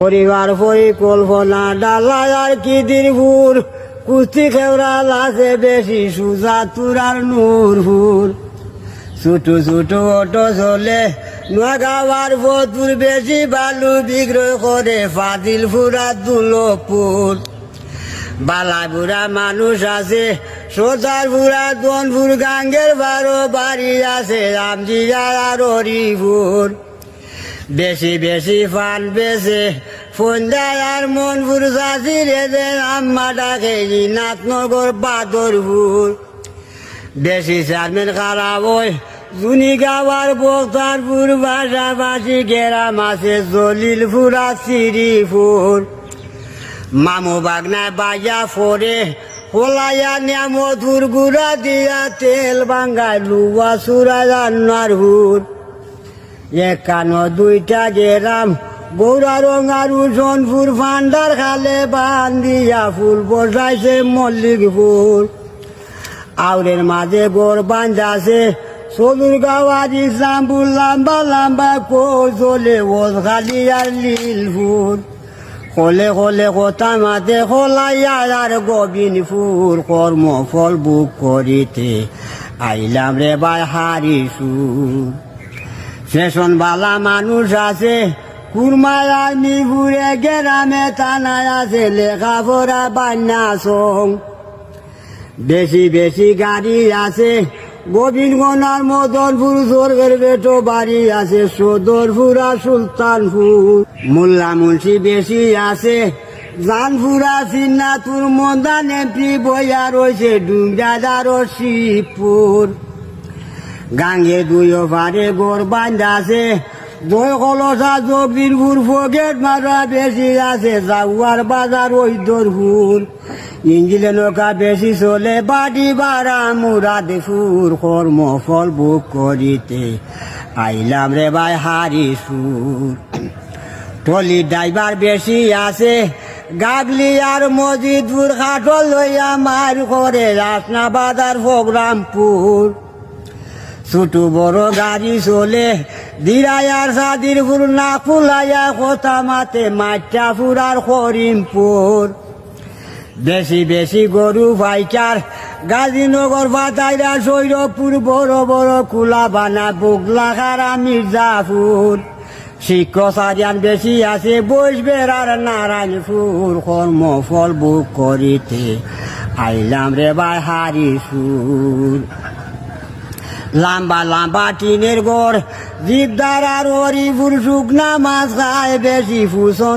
পরিবার পরিকল্পনা ডালায় আর কি দিনপুর কুস্তি খেওরা লাসে বেশি সুজা তুরার নূরপুর ছোট ছোট অটো চলে নোয়াগাওয়ার ফতুর বেশি বালু বিক্রয় করে ফাজিলপুরা দুলপুর বালা বুড়া মানুষ আছে সোজারপুরা দনপুর গাঙ্গের বারো বাড়ি আছে রামজিরা আর হরিপুর বেশি বেশি ফান বেছে ফন্দায় আর মনপুর চাষি রেজে আম্মা ডাকে নাথনগর বাদরপুর বেশি চেয়ারম্যান খারাপ ওই জুনি গাওয়ার বক্তারপুর পাশাপাশি গেরাম আছে জলিলপুর আর শ্রীপুর মামু বাগনায় বাজা ফোরে হোলাইয়া নিয়া মধুর গুড়া দিয়া তেল বাঙ্গায় লুয়া সুরা জান্নারপুর একানো দুইটা গেরাম গৌরা রঙার উজনপুর ফান্ডার খালে বান্দিয়া ফুল বসাইছে মল্লিকপুর আউরের মাঝে গোর বান্ধাছে সদুর গাওয়ার ইসলামপুর লম্বা লম্বা কোলে ওজ খালি আর লীলপুর হলে হলে কথা মাতে হলাইয়া আর গোবিনপুর কর্ম ফল বুক করিতে আইলাম রে বাই হারিসুর সেশন বালা মানুষ আছে কুরমায় আর মিরপুরে গেরামে থানায় আছে লেখাপড়া বান্যা সং বেশি বেশি গাড়ি আছে গোবিন্দগঞ্জ মদনপুর স্বর্গের বেটো বাড়ি আছে সদরপুর আর সুলতানপুর মোল্লা মুন্সি বেশি আছে জানপুরা সিন্নাতুর মন্দান এমপি বইয়া রয়েছে ডুংরাদার ও শিবপুর গাঙ্গে দুই পারে গোর বান্ধা আছে দই কলসা জগদীরপুর ফগেট মারা বেশি আছে জাগুয়ার বাজার ঐদরপুর ইঞ্জিলে নৌকা বেশি চলে বাড়ি বাড়া মুরাদপুর কর্ম ফল বুক করিতে আইলাম রে ভাই হারিসুর টলি ড্রাইভার বেশি আছে গাগলি আর মজিদপুর খাটল লইয়া মার করে রাসনা বাজার প্রোগ্রামপুর ছোট বড় গাড়ি চলে দিরায়ার সাদিরপুর না ফুলাইয়া কথা মাতে মাইটাপুর আর করিমপুর বেশি বেশি গরু ভাইচার গাজীনগর বাতাইরা সৈরপুর বড় বড় কুলা বানা বুগলা খারা মির্জাপুর শিক্ষারিয়ান বেশি আছে বৈশবের আর নারায়ণপুর কর্ম ফল বুক করিতে আইলাম রে ভাই হারিসুর লাম্বা লাম্বা টিনের গড় জিপদার আর হরিপুর শুকনা মাছ খায় বেশি ফুসন